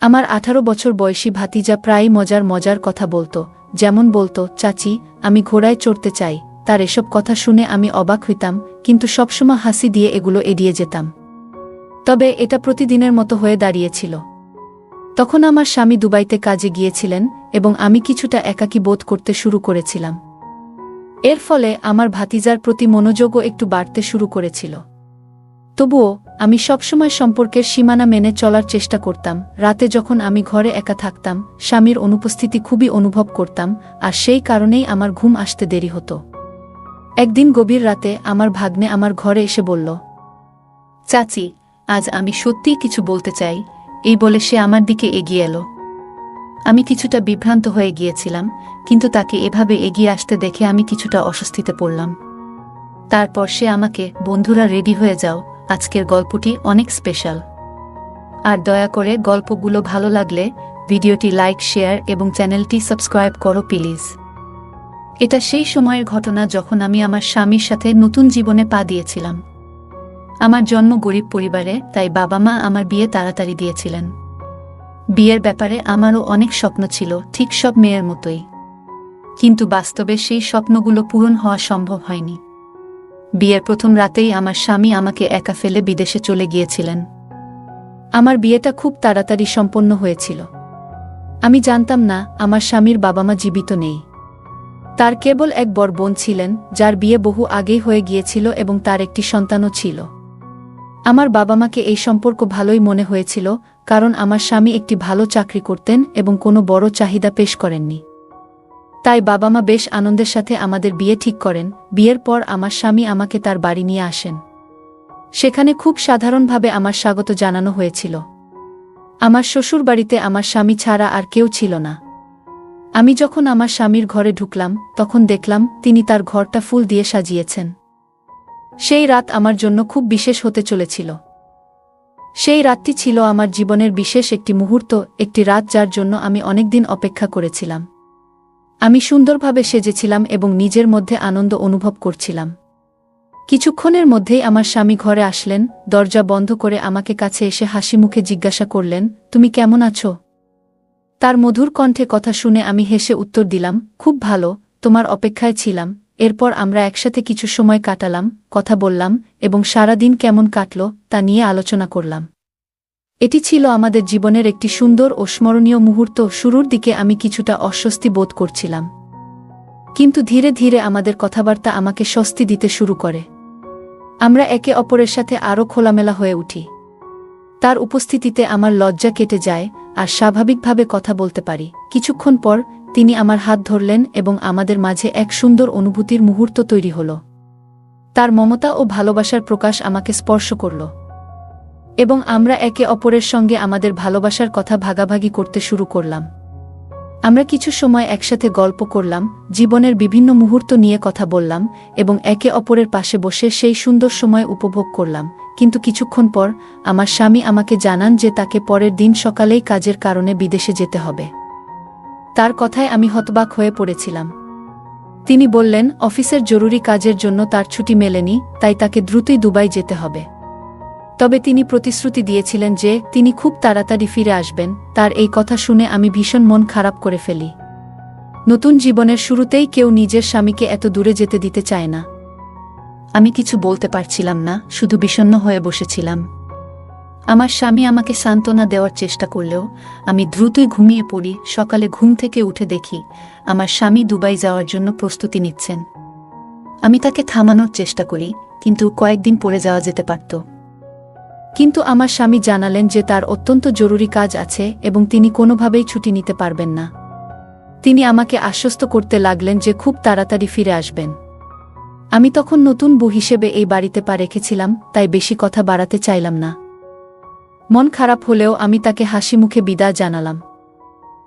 আমার 18 বছর বয়সী ভাতিজা প্রায়ই মজার মজার কথা বলতো, যেমন বলতো, চাচি, আমি ঘোড়ায় চড়তে চাই। তার এসব কথা শুনে আমি অবাক হইতাম, কিন্তু সবসময় হাসি দিয়ে এগুলো এড়িয়ে যেতাম। তবে এটা প্রতিদিনের মতো হয়ে দাঁড়িয়েছিল। তখন আমার স্বামী দুবাইতে কাজে গিয়েছিলেন এবং আমি কিছুটা একাকী বোধ করতে শুরু করেছিলাম। এর ফলে আমার ভাতিজার প্রতি মনোযোগও একটু বাড়তে শুরু করেছিল। তবুও আমি সবসময় সম্পর্কের সীমানা মেনে চলার চেষ্টা করতাম। রাতে যখন আমি ঘরে একা থাকতাম, স্বামীর অনুপস্থিতি খুবই অনুভব করতাম, আর সেই কারণেই আমার ঘুম আসতে দেরি হতো। একদিন গভীর রাতে আমার ভাগ্নে আমার ঘরে এসে বলল, চাচি, আজ আমি সত্যিই কিছু বলতে চাই। এই বলে সে আমার দিকে এগিয়ে এলো। আমি কিছুটা বিভ্রান্ত হয়ে গিয়েছিলাম, কিন্তু তাকে এভাবে এগিয়ে আসতে দেখে আমি কিছুটা অস্বস্তিতে পড়লাম। তারপর সে আমাকে, বন্ধুরা রেডি হয়ে যাও, আজকের গল্পটি অনেক স্পেশাল। আর দয়া করে গল্পগুলো ভালো লাগলে ভিডিওটি লাইক, শেয়ার এবং চ্যানেলটি সাবস্ক্রাইব করো প্লিজ। এটা সেই সময়ের ঘটনা যখন আমি আমার স্বামীর সাথে নতুন জীবনে পা দিয়েছিলাম। আমার জন্ম গরিব পরিবারে, তাই বাবা মা আমার বিয়ে তাড়াতাড়ি দিয়েছিলেন। বিয়ের ব্যাপারে আমারও অনেক স্বপ্ন ছিল, ঠিক সব মেয়ের মতোই। কিন্তু বাস্তবে সেই স্বপ্নগুলো পূরণ হওয়া সম্ভব হয়নি। বিয়ের প্রথম রাতেই আমার স্বামী আমাকে একা ফেলে বিদেশে চলে গিয়েছিলেন। আমার বিয়েটা খুব তাড়াতাড়ি সম্পন্ন হয়েছিল। আমি জানতাম না আমার স্বামীর বাবা মা জীবিত নেই। তার কেবল এক বড় বোন ছিলেন, যার বিয়ে বহু আগেই হয়ে গিয়েছিল এবং তার একটি সন্তানও ছিল। আমার বাবা মাকে এই সম্পর্ক ভালোই মনে হয়েছিল, কারণ আমার স্বামী একটি ভালো চাকরি করতেন এবং কোনো বড় চাহিদা পেশ করেননি। তাই বাবা মা বেশ আনন্দের সাথে আমাদের বিয়ে ঠিক করেন। বিয়ের পর আমার স্বামী আমাকে তার বাড়ি নিয়ে আসেন। সেখানে খুব সাধারণভাবে আমার স্বাগত জানানো হয়েছিল। আমার শ্বশুর বাড়িতে আমার স্বামী ছাড়া আর কেউ ছিল না। আমি যখন আমার স্বামীর ঘরে ঢুকলাম, তখন দেখলাম তিনি তার ঘরটা ফুল দিয়ে সাজিয়েছেন। সেই রাত আমার জন্য খুব বিশেষ হতে চলেছিল। সেই রাতটি ছিল আমার জীবনের বিশেষ একটি মুহূর্ত, একটি রাত যার জন্য আমি অনেকদিন অপেক্ষা করেছিলাম। আমি সুন্দরভাবে সেজেছিলাম এবং নিজের মধ্যে আনন্দ অনুভব করছিলাম। কিছুক্ষণের মধ্যেই আমার স্বামী ঘরে আসলেন। দরজা বন্ধ করে আমাকে কাছে এসে হাসি মুখে জিজ্ঞাসা করলেন, তুমি কেমন আছো? তার মধুর কণ্ঠে কথা শুনে আমি হেসে উত্তর দিলাম, খুব ভালো, তোমার অপেক্ষায় ছিলাম। এরপর আমরা একসাথে কিছু সময় কাটালাম, কথা বললাম এবং সারাদিন কেমন কাটল তা নিয়ে আলোচনা করলাম। এটি ছিল আমাদের জীবনের একটি সুন্দর ও স্মরণীয় মুহূর্ত। শুরুর দিকে আমি কিছুটা অস্বস্তি বোধ করছিলাম, কিন্তু ধীরে ধীরে আমাদের কথাবার্তা আমাকে স্বস্তি দিতে শুরু করে। আমরা একে অপরের সাথে আরও খোলামেলা হয়ে উঠি। তার উপস্থিতিতে আমার লজ্জা কেটে যায় আর স্বাভাবিকভাবে কথা বলতে পারি। কিছুক্ষণ পর তিনি আমার হাত ধরলেন এবং আমাদের মাঝে এক সুন্দর অনুভূতির মুহূর্ত তৈরি হল। তার মমতা ও ভালোবাসার প্রকাশ আমাকে স্পর্শ করল এবং আমরা একে অপরের সঙ্গে আমাদের ভালোবাসার কথা ভাগাভাগি করতে শুরু করলাম। আমরা কিছু সময় একসাথে গল্প করলাম, জীবনের বিভিন্ন মুহূর্ত নিয়ে কথা বললাম এবং একে অপরের পাশে বসে সেই সুন্দর সময় উপভোগ করলাম। কিন্তু কিছুক্ষণ পর আমার স্বামী আমাকে জানান যে তাকে পরের দিন সকালেই কাজের কারণে বিদেশে যেতে হবে। তার কথায় আমি হতবাক হয়ে পড়েছিলাম। তিনি বললেন, অফিসের জরুরি কাজের জন্য তার ছুটি মেলেনি, তাই তাকে দ্রুতই দুবাই যেতে হবে। তবে তিনি প্রতিশ্রুতি দিয়েছিলেন যে তিনি খুব তাড়াতাড়ি ফিরে আসবেন। তার এই কথা শুনে আমি ভীষণ মন খারাপ করে ফেলি। নতুন জীবনের শুরুতেই কেউ নিজের স্বামীকে এত দূরে যেতে দিতে চায় না। আমি কিছু বলতে পারছিলাম না, শুধু বিষণ্ণ হয়ে বসেছিলাম। আমার স্বামী আমাকে সান্ত্বনা দেওয়ার চেষ্টা করলেও আমি দ্রুতই ঘুমিয়ে পড়ি। সকালে ঘুম থেকে উঠে দেখি আমার স্বামী দুবাই যাওয়ার জন্য প্রস্তুতি নিচ্ছেন। আমি তাকে থামানোর চেষ্টা করি, কিন্তু কয়েকদিন পরে যাওয়া যেতে পারত। কিন্তু আমার স্বামী জানালেন যে তার অত্যন্ত জরুরি কাজ আছে এবং তিনি কোনোভাবেই ছুটি নিতে পারবেন না। তিনি আমাকে আশ্বস্ত করতে লাগলেন যে খুব তাড়াতাড়ি ফিরে আসবেন। আমি তখন নতুন বউ হিসেবে এই বাড়িতে পা রেখেছিলাম, তাই বেশি কথা বাড়াতে চাইলাম না। মন খারাপ হলেও আমি তাকে হাসি মুখে বিদায় জানালাম।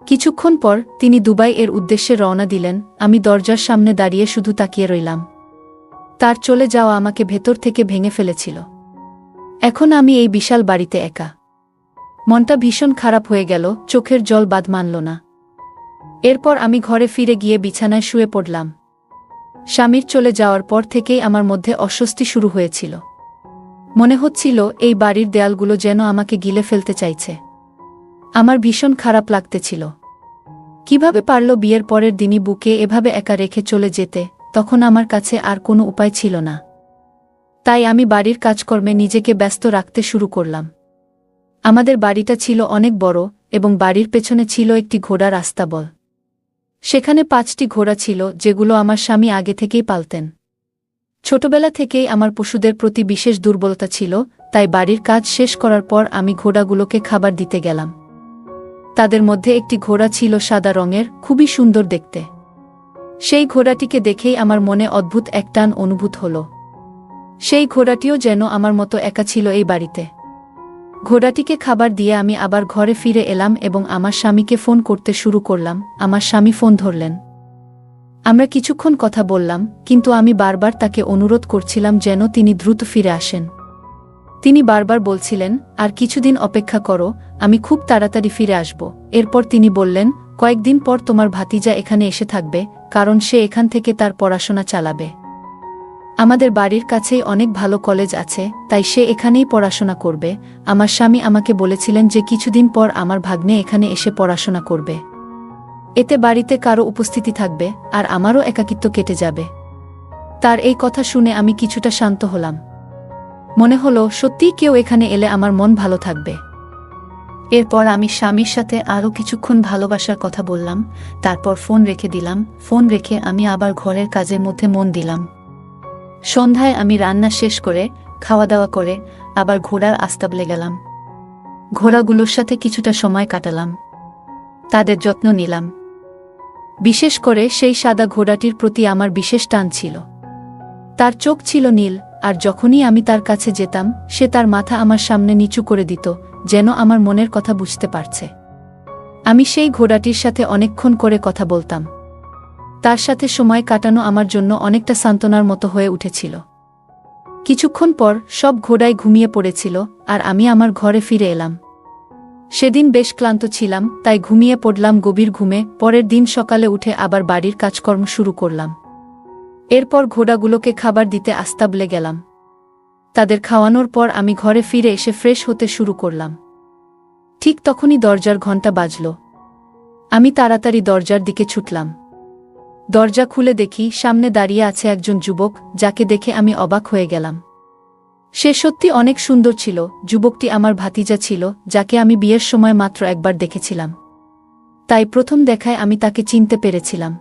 কিছুক্ষণ পর তিনি দুবাই এর উদ্দেশ্যে রওনা দিলেন। আমি দরজার সামনে দাঁড়িয়ে শুধু তাকিয়ে রইলাম। তার চলে যাওয়া আমাকে ভেতর থেকে ভেঙে ফেলেছিল। এখন আমি এই বিশাল বাড়িতে একা। মনটা ভীষণ খারাপ হয়ে গেল, চোখের জল বাঁধ মানল না। এরপর আমি ঘরে ফিরে গিয়ে বিছানায় শুয়ে পড়লাম। স্বামীর চলে যাওয়ার পর থেকেই আমার মধ্যে অস্বস্তি শুরু হয়েছিল। মনে হচ্ছিল এই বাড়ির দেয়ালগুলো যেন আমাকে গিলে ফেলতে চাইছে। আমার ভীষণ খারাপ লাগতেছিল। কিভাবে পারল বিয়ের পরের দিনই বুকে এভাবে একা রেখে চলে যেতে, তখন আমার কাছে আর কোনো উপায় ছিল না। তাই আমি বাড়ির কাজকর্মে নিজেকে ব্যস্ত রাখতে শুরু করলাম। আমাদের বাড়িটা ছিল অনেক বড় এবং বাড়ির পেছনে ছিল একটি ঘোড়ার আস্তাবল। সেখানে 5টি ঘোড়া ছিল, যেগুলো আমার স্বামী আগে থেকেই পালতেন। ছোটবেলা থেকেই আমার পশুদের প্রতি বিশেষ দুর্বলতা ছিল, তাই বাড়ির কাজ শেষ করার পর আমি ঘোড়াগুলোকে খাবার দিতে গেলাম। তাদের মধ্যে একটি ঘোড়া ছিল সাদা রঙের, খুবই সুন্দর দেখতে। সেই ঘোড়াটিকে দেখেই আমার মনে অদ্ভুত এক টান অনুভূত হল। সেই ঘোড়াটিও যেন আমার মতো একা ছিল এই বাড়িতে। ঘোড়াটিকে খাবার দিয়ে আমি আবার ঘরে ফিরে এলাম এবং আমার স্বামীকে ফোন করতে শুরু করলাম। আমার স্বামী ফোন ধরলেন। আমরা কিছুক্ষণ কথা বললাম, কিন্তু আমি বারবার তাকে অনুরোধ করছিলাম যেন তিনি দ্রুত ফিরে আসেন। তিনি বারবার বলছিলেন, আর কিছুদিন অপেক্ষা করো, আমি খুব তাড়াতাড়ি ফিরে আসব। এরপর তিনি বললেন, কয়েকদিন পর তোমার ভাতিজা এখানে এসে থাকবে, কারণ সে এখান থেকে তার পড়াশোনা চালাবে। আমাদের বাড়ির কাছেই অনেক ভালো কলেজ আছে, তাই সে এখানেই পড়াশোনা করবে। আমার স্বামী আমাকে বলেছিলেন যে কিছুদিন পর আমার ভাগ্নে এখানে এসে পড়াশোনা করবে। এতে বাড়িতে কারো উপস্থিতি থাকবে, আর আমারও একাকিত্ব কেটে যাবে। তার এই কথা শুনে আমি কিছুটা শান্ত হলাম। মনে হলো সত্যিই কেউ এখানে এলে আমার মন ভালো থাকবে। এরপর আমি স্বামীর সাথে আরও কিছুক্ষণ ভালোবাসার কথা বললাম, তারপর ফোন রেখে দিলাম। ফোন রেখে আমি আবার ঘরের কাজের মধ্যে মন দিলাম। সন্ধ্যায় আমি রান্না শেষ করে, খাওয়া দাওয়া করে আবার ঘোড়ার আস্তাবলে গেলাম। ঘোড়াগুলোর সাথে কিছুটা সময় কাটালাম, তাদের যত্ন নিলাম। বিশেষ করে সেই সাদা ঘোড়াটির প্রতি আমার বিশেষ টান ছিল। তার চোখ ছিল নীল, আর যখনই আমি তার কাছে যেতাম, সে তার মাথা আমার সামনে নিচু করে দিত, যেন আমার মনের কথা বুঝতে পারছে। আমি সেই ঘোড়াটির সাথে অনেকক্ষণ করে কথা বলতাম। তার সাথে সময় কাটানো আমার জন্য অনেকটা সান্ত্বনার মতো হয়ে উঠেছিল। কিছুক্ষণ পর সব ঘোড়ায় ঘুমিয়ে পড়েছিল, আর আমি আমার ঘরে ফিরে এলাম। সেদিন বেশ ক্লান্ত ছিলাম, তাই ঘুমিয়ে পড়লাম গভীর ঘুমে। পরের দিন সকালে উঠে আবার বাড়ির কাজকর্ম শুরু করলাম। এরপর ঘোড়াগুলোকে খাবার দিতে আস্তাবলে গেলাম। তাদের খাওয়ানোর পর আমি ঘরে ফিরে এসে ফ্রেশ হতে শুরু করলাম। ঠিক তখনই দরজার ঘণ্টা বাজল। আমি তাড়াতাড়ি দরজার দিকে ছুটলাম। দরজা খুলে দেখি সামনে দাঁড়িয়ে আছে একজন যুবক, যাকে দেখে আমি অবাক হয়ে গেলাম। সে সত্যি অনেক সুন্দর ছিল। যুবকটি আমার ভাতিজা ছিল, যাকে আমি বিয়ের সময় মাত্র একবার দেখেছিলাম। তাই প্রথম দেখায় আমি তাকে চিনতে পেরেছিলাম।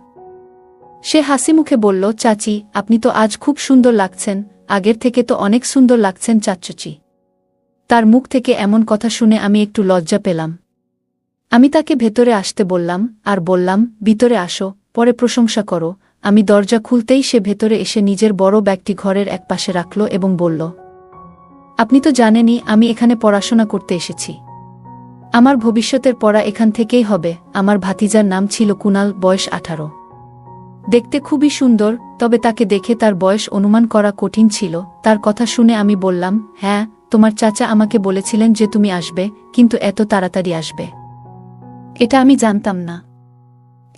সে হাসিমুখে বলল, চাচি, আপনি তো আজ খুব সুন্দর লাগছেন, আগের থেকে তো অনেক সুন্দর লাগছেন চাচুচি। তার মুখ থেকে এমন কথা শুনে আমি একটু লজ্জা পেলাম। আমি তাকে ভেতরে আসতে বললাম, আর বললাম, ভিতরে আসো, পরে প্রশংসা করো। আমি দরজা খুলতেই সে ভেতরে এসে নিজের বড় ব্যাগটি ঘরের এক পাশে রাখল এবং বলল, আপনি তো জানেনই আমি এখানে পড়াশোনা করতে এসেছি। আমার ভবিষ্যতের পড়া এখান থেকেই হবে। আমার ভাতিজার নাম ছিল কুনাল, বয়স 18। দেখতে খুবই সুন্দর, তবে তাকে দেখে তার বয়স অনুমান করা কঠিন ছিল। তার কথা শুনে আমি বললাম, হ্যাঁ, তোমার চাচা আমাকে বলেছিলেন যে তুমি আসবে, কিন্তু এত তাড়াতাড়ি আসবে এটা আমি জানতাম না।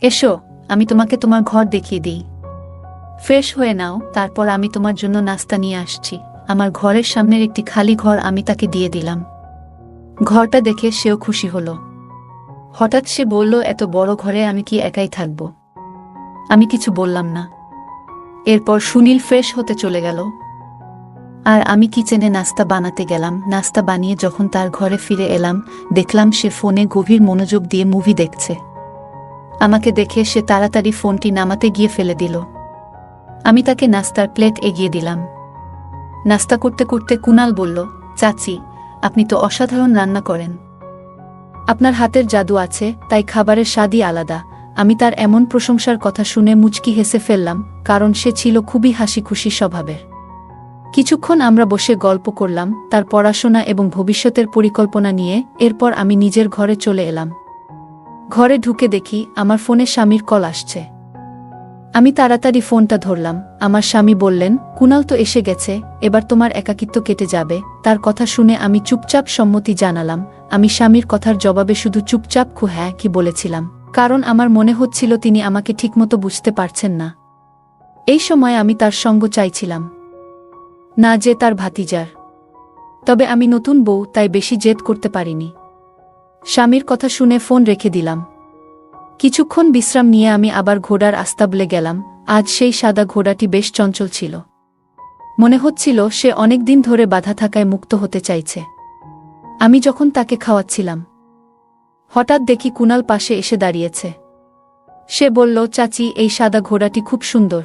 এসো, আমি তোমাকে তোমার ঘর দেখিয়ে দিই। ফ্রেশ হয়ে নাও, তারপর আমি তোমার জন্য নাস্তা নিয়ে আসছি। আমার ঘরের সামনের একটি খালি ঘর আমি তাকে দিয়ে দিলাম। ঘরটা দেখে সেও খুশি হলো। হঠাৎ সে বলল, এত বড় ঘরে আমি কি একাই থাকব? আমি কিছু বললাম না। এরপর সুনীল ফ্রেশ হতে চলে গেল, আর আমি কিচেনে নাস্তা বানাতে গেলাম। নাস্তা বানিয়ে যখন তার ঘরে ফিরে এলাম, দেখলাম সে ফোনে গভীর মনোযোগ দিয়ে মুভি দেখছে। আমাকে দেখে সে তাড়াতাড়ি ফোনটি নামাতে গিয়ে ফেলে দিল। আমি তাকে নাস্তার প্লেট এগিয়ে দিলাম। নাস্তা করতে করতে কুনাল বলল, চাচি, আপনি তো অসাধারণ রান্না করেন। আপনার হাতের জাদু আছে, তাই খাবারের স্বাদই আলাদা। আমি তার এমন প্রশংসার কথা শুনে মুচকি হেসে ফেললাম, কারণ সে ছিল খুবই হাসিখুশি স্বভাবের। কিছুক্ষণ আমরা বসে গল্প করলাম তার পড়াশোনা এবং ভবিষ্যতের পরিকল্পনা নিয়ে। এরপর আমি নিজের ঘরে চলে এলাম। ঘরে ঢুকে দেখি আমার ফোনে স্বামীর কল আসছে। আমি তাড়াতাড়ি ফোনটা ধরলাম। আমার স্বামী বললেন, কুনাল তো এসে গেছে, এবার তোমার একাকিত্ব কেটে যাবে। তার কথা শুনে আমি চুপচাপ সম্মতি জানালাম। আমি স্বামীর কথার জবাবে শুধু চুপচাপ হ্যাঁ কি বলেছিলাম, কারণ আমার মনে হচ্ছিল তিনি আমাকে ঠিকমতো বুঝতে পারছেন না। এই সময় আমি তার সঙ্গ চাইছিলাম না, যে তার ভাতিজার। তবে আমি নতুন বউ, তাই বেশি জেদ করতে পারিনি। স্বামীর কথা শুনে ফোন রেখে দিলাম। কিছুক্ষণ বিশ্রাম নিয়ে আমি আবার ঘোড়ার আস্তাবলে গেলাম। আজ সেই সাদা ঘোড়াটি বেশ চঞ্চল ছিল। মনে হচ্ছিল সে অনেক দিন ধরে বাধা থাকায় মুক্ত হতে চাইছে। আমি যখন তাকে খাওয়াচ্ছিলাম, হঠাৎ দেখি কুনাল পাশে এসে দাঁড়িয়েছে। সে বলল, চাচি, এই সাদা ঘোড়াটি খুব সুন্দর,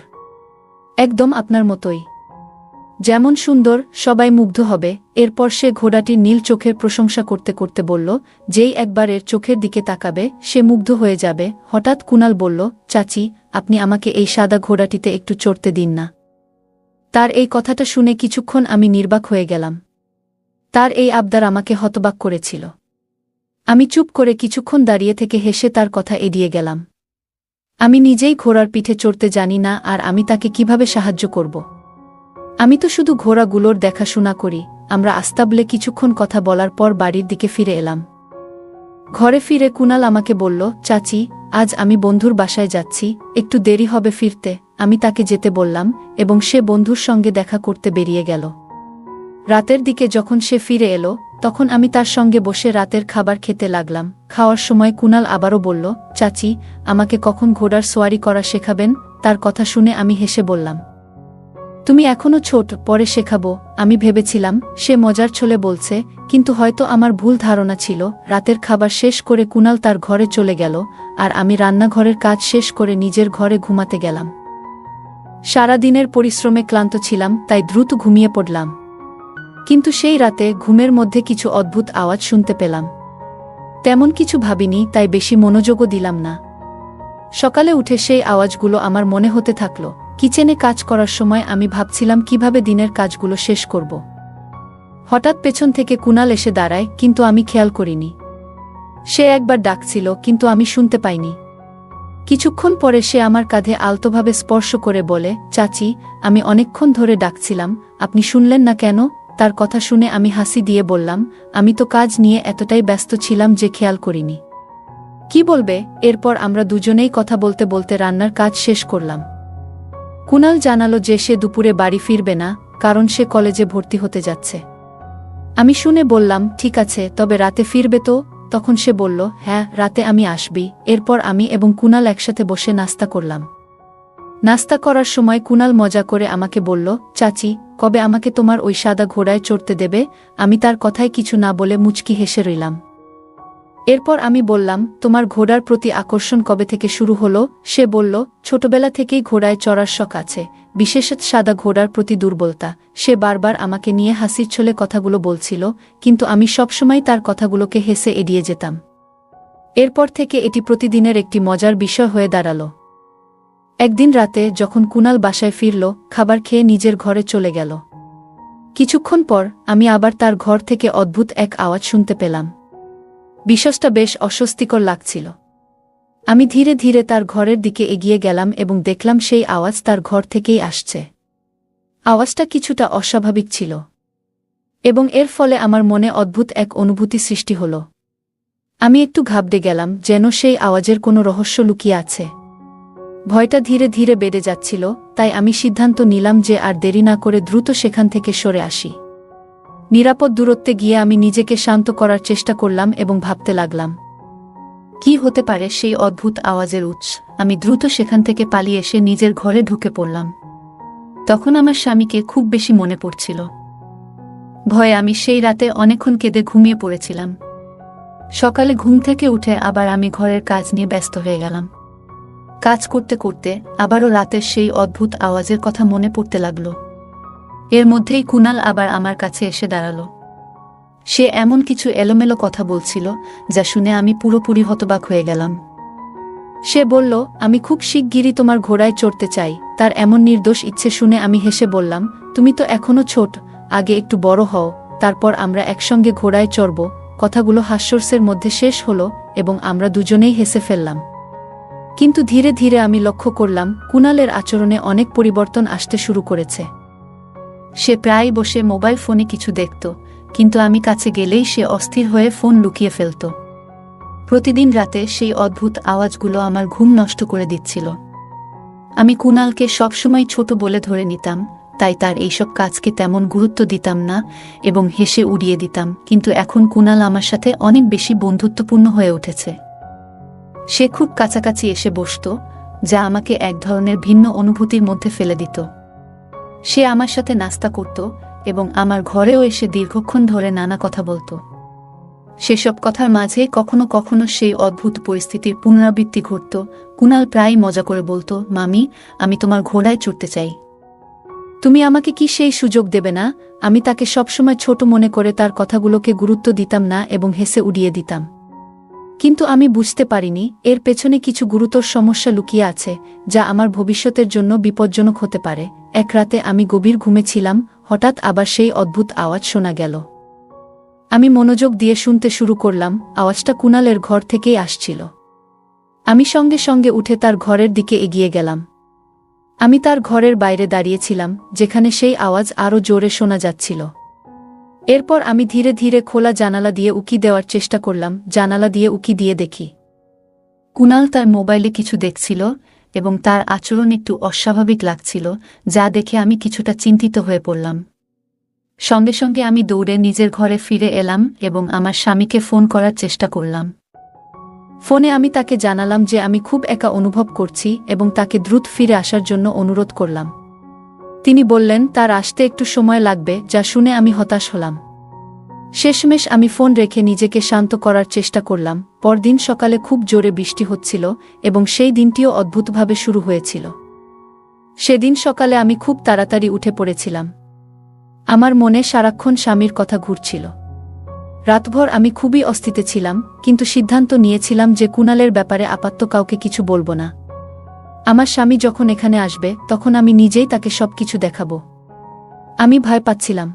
একদম আপনার মতোই। যেমন সুন্দর, সবাই মুগ্ধ হবে। এরপর সে ঘোড়াটির নীল চোখের প্রশংসা করতে করতে বলল, যেই একবার এর চোখের দিকে তাকাবে সে মুগ্ধ হয়ে যাবে। হঠাৎ কুনাল বলল, চাচি, আপনি আমাকে এই সাদা ঘোড়াটিতে একটু চড়তে দিন না। তার এই কথাটা শুনে কিছুক্ষণ আমি নির্বাক হয়ে গেলাম। তার এই আবদার আমাকে হতবাক করেছিল। আমি চুপ করে কিছুক্ষণ দাঁড়িয়ে থেকে হেসে তার কথা এড়িয়ে গেলাম। আমি নিজেই ঘোড়ার পিঠে চড়তে জানি না, আর আমি তাকে কিভাবে সাহায্য করব? আমি তো শুধু ঘোড়াগুলোর দেখাশোনা করি। আমরা আস্তাবলে কিছুক্ষণ কথা বলার পর বাড়ির দিকে ফিরে এলাম। ঘরে ফিরে কুনাল আমাকে বলল, চাচি, আজ আমি বন্ধুর বাসায় যাচ্ছি, একটু দেরি হবে ফিরতে। আমি তাকে যেতে বললাম এবং সে বন্ধুর সঙ্গে দেখা করতে বেরিয়ে গেল। রাতের দিকে যখন সে ফিরে এলো, তখন আমি তার সঙ্গে বসে রাতের খাবার খেতে লাগলাম। খাওয়ার সময় কুনাল আবারও বলল, চাচি, আমাকে কখন ঘোড়ার সোয়ারি করা শেখাবেন? তার কথা শুনে আমি হেসে বললাম, তুমি এখনো ছোট, পরে শেখাবো। আমি ভেবেছিলাম সে মজার ছলে বলছে, কিন্তু হয়তো আমার ভুল ধারণা ছিল। রাতের খাবার শেষ করে কুনাল তার ঘরে চলে গেল, আর আমি রান্নাঘরের কাজ শেষ করে নিজের ঘরে ঘুমাতে গেলাম। সারা দিনের পরিশ্রমে ক্লান্ত ছিলাম, তাই দ্রুত ঘুমিয়ে পড়লাম। কিন্তু সেই রাতে ঘুমের মধ্যে কিছু অদ্ভুত আওয়াজ শুনতে পেলাম। তেমন কিছু ভাবিনি, তাই বেশি মনোযোগও দিলাম না। সকালে উঠে সেই আওয়াজগুলো আমার মনে হতে থাকল। কিচেনে কাজ করার সময় আমি ভাবছিলাম কিভাবে দিনের কাজগুলো শেষ করব। হঠাৎ পেছন থেকে কুনাল এসে দাঁড়ায়, কিন্তু আমি খেয়াল করিনি। সে একবার ডাকছিল, কিন্তু আমি শুনতে পাইনি। কিছুক্ষণ পরে সে আমার কাঁধে আলতোভাবে স্পর্শ করে বলে, চাচি, আমি অনেকক্ষণ ধরে ডাকছিলাম, আপনি শুনলেন না কেন? তার কথা শুনে আমি হাসি দিয়ে বললাম, আমি তো কাজ নিয়ে এতটাই ব্যস্ত ছিলাম যে খেয়াল করিনি। কি বলবে? এরপর আমরা দুজনেই কথা বলতে বলতে রান্নার কাজ শেষ করলাম। কুনাল জানালো যে সে দুপুরে বাড়ি ফিরবে না, কারণ সে কলেজে ভর্তি হতে যাচ্ছে। আমি শুনে বললাম, ঠিক আছে, তবে রাতে ফিরবে তো? তখন সে বলল, হ্যাঁ, রাতে আমি আসবি। এরপর আমি এবং কুনাল একসাথে বসে নাস্তা করলাম। নাস্তা করার সময় কুনাল মজা করে আমাকে বলল, চাচি, কবে আমাকে তোমার ওই সাদা ঘোড়ায় চড়তে দেবে? আমি তার কথায় কিছু না বলে মুচকি হেসে রইলাম। এরপর আমি বললাম, তোমার ঘোড়ার প্রতি আকর্ষণ কবে থেকে শুরু হলো? সে বলল, ছোটবেলা থেকেই ঘোড়ায় চড়ার শখ আছে, বিশেষত সাদা ঘোড়ার প্রতি দুর্বলতা। সে বারবার আমাকে নিয়ে হাসির ছলে কথাগুলো বলছিল, কিন্তু আমি সবসময় তার কথাগুলোকে হেসে এড়িয়ে যেতাম। এরপর থেকে এটি প্রতিদিনের একটি মজার বিষয় হয়ে দাঁড়াল। একদিন রাতে যখন কুনাল বাসায় ফিরল, খাবার খেয়ে নিজের ঘরে চলে গেল। কিছুক্ষণ পর আমি আবার তার ঘর থেকে অদ্ভুত এক আওয়াজ শুনতে পেলাম। বিষয়টা বেশ অস্বস্তিকর লাগছিল। আমি ধীরে ধীরে তার ঘরের দিকে এগিয়ে গেলাম এবং দেখলাম সেই আওয়াজ তার ঘর থেকেই আসছে। আওয়াজটা কিছুটা অস্বাভাবিক ছিল, এবং এর ফলে আমার মনে অদ্ভুত এক অনুভূতি সৃষ্টি হল। আমি একটু ঘাবড়ে গেলাম, যেন সেই আওয়াজের কোনো রহস্য লুকিয়ে আছে। ভয়টা ধীরে ধীরে বেড়ে যাচ্ছিল, তাই আমি সিদ্ধান্ত নিলাম যে আর দেরি না করে দ্রুত সেখান থেকে সরে আসি। নিরাপদ দূরত্বে গিয়ে আমি নিজেকে শান্ত করার চেষ্টা করলাম এবং ভাবতে লাগলাম, কি হতে পারে সেই অদ্ভুত আওয়াজের উৎস। আমি দ্রুত সেখান থেকে পালিয়ে এসে নিজের ঘরে ঢুকে পড়লাম। তখন আমার স্বামীকে খুব বেশি মনে পড়ছিল। ভয়ে আমি সেই রাতে অনেকক্ষণ কেঁদে ঘুমিয়ে পড়েছিলাম। সকালে ঘুম থেকে উঠে আবার আমি ঘরের কাজ নিয়ে ব্যস্ত হয়ে গেলাম। কাজ করতে করতে আবারও রাতের সেই অদ্ভুত আওয়াজের কথা মনে পড়তে লাগল। এর মধ্যেই কুনাল আবার আমার কাছে এসে দাঁড়ালো। সে এমন কিছু এলোমেলো কথা বলছিল যা শুনে আমি পুরোপুরি হতবাক হয়ে গেলাম। সে বলল, আমি খুব শিগগিরই তোমার ঘোড়ায় চড়তে চাই। তার এমন নির্দোষ ইচ্ছে শুনে আমি হেসে বললাম, তুমি তো এখনো ছোট, আগে একটু বড় হও, তারপর আমরা একসঙ্গে ঘোড়ায় চড়ব। কথাগুলো হাস্যরসের মধ্যে শেষ হলো এবং আমরা দুজনেই হেসে ফেললাম। কিন্তু ধীরে ধীরে আমি লক্ষ্য করলাম কুনালের আচরণে অনেক পরিবর্তন আসতে শুরু করেছে। সে প্রায় বসে মোবাইল ফোনে কিছু দেখত, কিন্তু আমি কাছে গেলেই সে অস্থির হয়ে ফোন লুকিয়ে ফেলত। প্রতিদিন রাতে সেই অদ্ভুত আওয়াজগুলো আমার ঘুম নষ্ট করে দিচ্ছিল। আমি কুনালকে সবসময় ছোট বলে ধরে নিতাম, তাই তার এইসব কাজকে তেমন গুরুত্ব দিতাম না এবং হেসে উড়িয়ে দিতাম, কিন্তু এখন কুনাল আমার সাথে অনেক বেশি বন্ধুত্বপূর্ণ হয়ে উঠেছে। সে খুব কাছাকাছি এসে বসত, যা আমাকে এক ধরনের ভিন্ন অনুভূতির মধ্যে ফেলে দিত। সে আমার সাথে নাস্তা করত এবং আমার ঘরেও এসে দীর্ঘক্ষণ ধরে নানা কথা বলত। সেসব কথার মাঝে কখনো কখনো সেই অদ্ভুত পরিস্থিতির পুনরাবৃত্তি ঘটত। কুনাল প্রায় মজা করে বলতো, মামি, আমি তোমার ঘোড়ায় চড়তে চাই। তুমি আমাকে কি সেই সুযোগ দেবে না? আমি তাকে সবসময় ছোট মনে করে তার কথাগুলোকে গুরুত্ব দিতাম না এবং হেসে উড়িয়ে দিতাম। কিন্তু আমি বুঝতে পারিনি এর পেছনে কিছু গুরুতর সমস্যা লুকিয়ে আছে, যা আমার ভবিষ্যতের জন্য বিপজ্জনক হতে পারে। এক রাতে আমি গভীর ঘুমেছিলাম, হঠাৎ আবার সেই অদ্ভুত আওয়াজ শোনা গেল। আমি মনোযোগ দিয়ে শুনতে শুরু করলাম। আওয়াজটা কুনালের ঘর থেকেই আসছিল। আমি সঙ্গে সঙ্গে উঠে তার ঘরের দিকে এগিয়ে গেলাম। আমি তার ঘরের বাইরে দাঁড়িয়েছিলাম, যেখানে সেই আওয়াজ আরও জোরে শোনা যাচ্ছিল। এরপর আমি ধীরে ধীরে খোলা জানালা দিয়ে উকি দেওয়ার চেষ্টা করলাম। জানালা দিয়ে উকি দিয়ে দেখি কুনাল তার মোবাইলে কিছু দেখছিল এবং তার আচরণ একটু অস্বাভাবিক লাগছিল, যা দেখে আমি কিছুটা চিন্তিত হয়ে পড়লাম। সঙ্গে সঙ্গে আমি দৌড়ে নিজের ঘরে ফিরে এলাম এবং আমার স্বামীকে ফোন করার চেষ্টা করলাম। ফোনে আমি তাকে জানালাম যে আমি খুব একা অনুভব করছি এবং তাকে দ্রুত ফিরে আসার জন্য অনুরোধ করলাম। তিনি বললেন তার আসতে একটু সময় লাগবে, যা শুনে আমি হতাশ হলাম। শেষমেশ আমি ফোন রেখে নিজেকে শান্ত করার চেষ্টা করলাম। পরদিন সকালে খুব জোরে বৃষ্টি হচ্ছিল এবং সেই দিনটিও অদ্ভুতভাবে শুরু হয়েছিল। সেদিন সকালে আমি খুব তাড়াতাড়ি উঠে পড়েছিলাম। আমার মনে সারাক্ষণ স্বামীর কথা ঘুরছিল। রাতভর আমি খুবই অস্থিতে ছিলাম, কিন্তু সিদ্ধান্ত নিয়েছিলাম যে কুনালের ব্যাপারে আপাতত কাউকে কিছু বলবো না। আমার স্বামী যখন এখানে আসবে তখন আমি নিজেই তাকে সবকিছু দেখাবো। আমি ভয় পাচ্ছিলাম,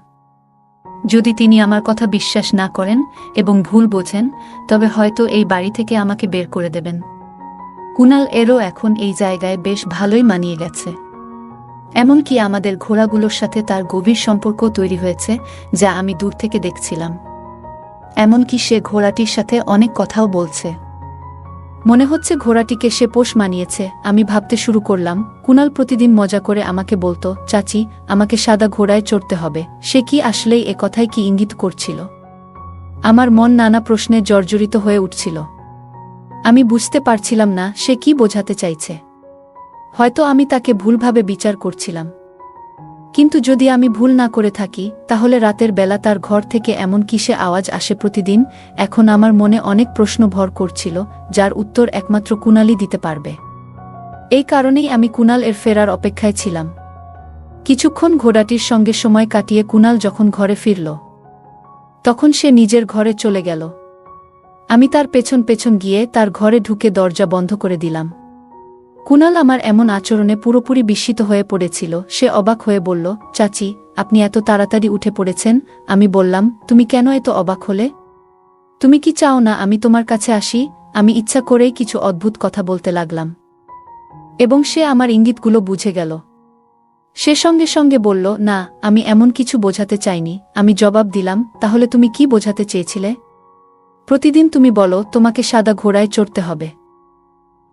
যদি তিনি আমার কথা বিশ্বাস না করেন এবং ভুল বোঝেন, তবে হয়তো এই বাড়ি থেকে আমাকে বের করে দেবেন। কুনাল এরও এখন এই জায়গায় বেশ ভালোই মানিয়ে গেছে। এমনকি আমাদের ঘোড়াগুলোর সাথে তার গভীর সম্পর্ক তৈরি হয়েছে, যা আমি দূর থেকে দেখছিলাম। এমনকি সে ঘোড়াটির সাথে অনেক কথাও বলছে। মনে হচ্ছে ঘোড়াটিকে সে পোষ মানিয়েছে। আমি ভাবতে শুরু করলাম, কুনাল প্রতিদিন মজা করে আমাকে বলতো, চাচি, আমাকে সাদা ঘোড়ায় চড়তে হবে। সে কি আসলেই এ কথায় কি ইঙ্গিত করছিল? আমার মন নানা প্রশ্নে জর্জরিত হয়ে উঠছিল। আমি বুঝতে পারছিলাম না সে কি বোঝাতে চাইছে। হয়তো আমি তাকে ভুলভাবে বিচার করছিলাম। কিন্তু যদি আমি ভুল না করে থাকি, তাহলে রাতের বেলা তার ঘর থেকে এমন কিসে আওয়াজ আসে প্রতিদিন? এখন আমার মনে অনেক প্রশ্ন ভর করছিল, যার উত্তর একমাত্র কুনালই দিতে পারবে। এই কারণেই আমি কুনাল এর ফেরার অপেক্ষায় ছিলাম। কিছুক্ষণ ঘোড়াটির সঙ্গে সময় কাটিয়ে কুনাল যখন ঘরে ফিরল, তখন সে নিজের ঘরে চলে গেল। আমি তার পেছন পেছন গিয়ে তার ঘরে ঢুকে দরজা বন্ধ করে দিলাম। কুনাল আমার এমন আচরণে পুরোপুরি বিস্মিত হয়ে পড়েছিল। সে অবাক হয়ে বলল, চাচি, আপনি এত তাড়াতাড়ি উঠে পড়েছেন? আমি বললাম, তুমি কেন এত অবাক হলে? তুমি কি চাও না আমি তোমার কাছে আসি? আমি ইচ্ছা করেই কিছু অদ্ভুত কথা বলতে লাগলাম এবং সে আমার ইঙ্গিতগুলো বুঝে গেল। সে সঙ্গে সঙ্গে বলল, না, আমি এমন কিছু বোঝাতে চাইনি। আমি জবাব দিলাম, তাহলে তুমি কি বোঝাতে চেয়েছিলে? প্রতিদিন তুমি বলো তোমাকে সাদা ঘোড়ায় চড়তে হবে।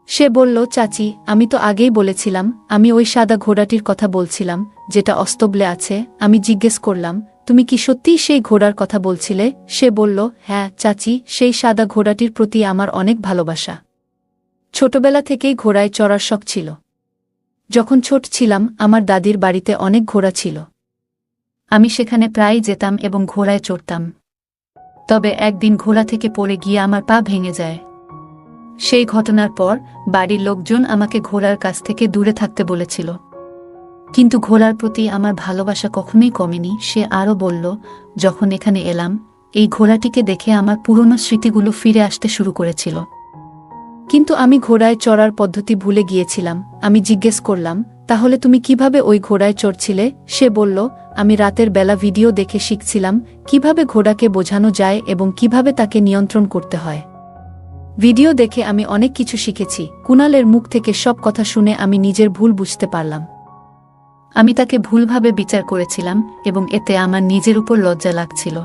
সে বলল, চাচি, আমি তো আগেই বলেছিলাম আমি ওই সাদা ঘোড়াটির কথা বলছিলাম, যেটা অস্তবলে আছে। আমি জিজ্ঞেস করলাম, তুমি কি সত্যিই সেই ঘোড়ার কথা বলছিলে? সে বলল, হ্যাঁ চাচি, সেই সাদা ঘোড়াটির প্রতি আমার অনেক ভালোবাসা। ছোটবেলা থেকেই ঘোড়ায় চড়ার শখ ছিল। যখন ছোট ছিলাম আমার দাদির বাড়িতে অনেক ঘোড়া ছিল। আমি সেখানে প্রায় যেতাম এবং ঘোড়ায় চড়তাম। তবে একদিন ঘোড়া থেকে পড়ে গিয়ে আমার পা ভেঙে যায়। সেই ঘটনার পর বাড়ির লোকজন আমাকে ঘোড়ার কাছ থেকে দূরে থাকতে বলেছিল। কিন্তু ঘোড়ার প্রতি আমার ভালোবাসা কখনোই কমেনি। সে আরও বলল, যখন এখানে এলাম, এই ঘোড়াটিকে দেখে আমার পুরনো স্মৃতিগুলো ফিরে আসতে শুরু করেছিল। কিন্তু আমি ঘোড়ায় চড়ার পদ্ধতি ভুলে গিয়েছিলাম। আমি জিজ্ঞেস করলাম, তাহলে তুমি কিভাবে ওই ঘোড়ায় চড়ছিলে? সে বলল, আমি রাতের বেলা ভিডিও দেখে শিখছিলাম কিভাবে ঘোড়াকে বোঝানো যায় এবং কিভাবে তাকে নিয়ন্ত্রণ করতে হয়। ভিডিও দেখে আমি অনেক কিছু শিখেছি। কুনালের মুখ থেকে সব কথা শুনে আমি নিজের ভুল বুঝতে পারলাম। আমি তাকে ভুলভাবে বিচার করেছিলাম এবং এতে আমার নিজের উপর লজ্জা লাগছিল।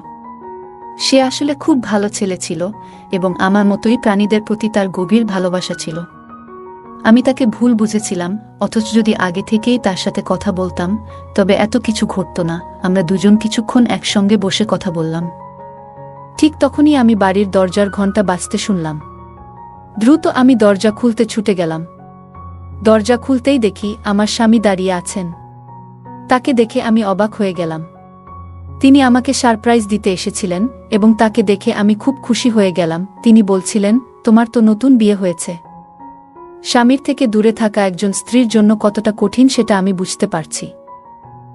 সে আসলে খুব ভালো ছেলে ছিল এবং আমার মতোই প্রাণীদের প্রতি তার গভীর ভালোবাসা ছিল। আমি তাকে ভুল বুঝেছিলাম, অথচ যদি আগে থেকেই তার সাথে কথা বলতাম তবে এত কিছু ঘটত না। আমরা দুজন কিছুক্ষণ একসঙ্গে বসে কথা বললাম। ঠিক তখনই আমি বাড়ির দরজার ঘণ্টা বাজতে শুনলাম। দ্রুত আমি দরজা খুলতে ছুটে গেলাম। দরজা খুলতেই দেখি আমার স্বামী দাঁড়িয়ে আছেন। তাকে দেখে আমি অবাক হয়ে গেলাম। তিনি আমাকে সারপ্রাইজ দিতে এসেছিলেন এবং তাকে দেখে আমি খুব খুশি হয়ে গেলাম। তিনি বলছিলেন, তোমার তো নতুন বিয়ে হয়েছে। স্বামীর থেকে দূরে থাকা একজন স্ত্রীর জন্য কতটা কঠিন সেটা আমি বুঝতে পারছি।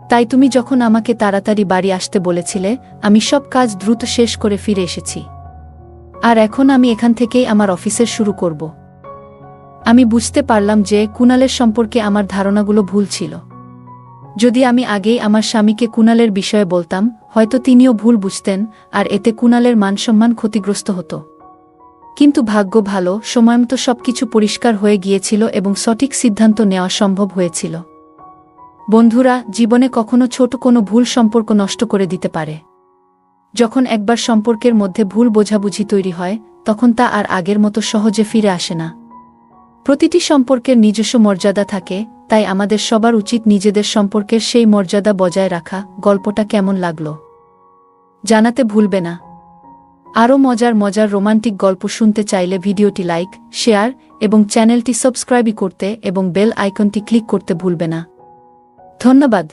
তাই তুমি যখন আমাকে তাড়াতাড়ি বাড়ি আসতে বলেছিলে, আমি সব কাজ দ্রুত শেষ করে ফিরে এসেছি। আর এখন আমি এখান থেকেই আমার অফিসের শুরু করব। আমি বুঝতে পারলাম যে কুণালের সম্পর্কে আমার ধারণাগুলো ভুল ছিল। যদি আমি আগেই আমার স্বামীকে কুণালের বিষয়ে বলতাম, হয়তো তিনিও ভুল বুঝতেন আর এতে কুণালের মানসম্মান ক্ষতিগ্রস্ত হতো। কিন্তু ভাগ্য ভালো, সময়মতো সবকিছু পরিষ্কার হয়ে গিয়েছিল এবং সঠিক সিদ্ধান্ত নেওয়া সম্ভব হয়েছিল। বন্ধুরা, জীবনে কখনো ছোট কোনো ভুল সম্পর্ক নষ্ট করে দিতে পারে। যখন একবার সম্পর্কের মধ্যে ভুল বোঝাবুঝি তৈরি হয়, তখন তা আর আগের মতো সহজে ফিরে আসে না। প্রতিটি সম্পর্কের নিজস্ব মর্যাদা থাকে, তাই আমাদের সবার উচিত নিজেদের সম্পর্কের সেই মর্যাদা বজায় রাখা। গল্পটা কেমন লাগলো জানাতে ভুলবে না। আরও মজার মজার রোমান্টিক গল্প শুনতে চাইলে ভিডিওটি লাইক, শেয়ার এবং চ্যানেলটি সাবস্ক্রাইব করতে এবং বেল আইকনটি ক্লিক করতে ভুলবে না। ধন্যবাদ।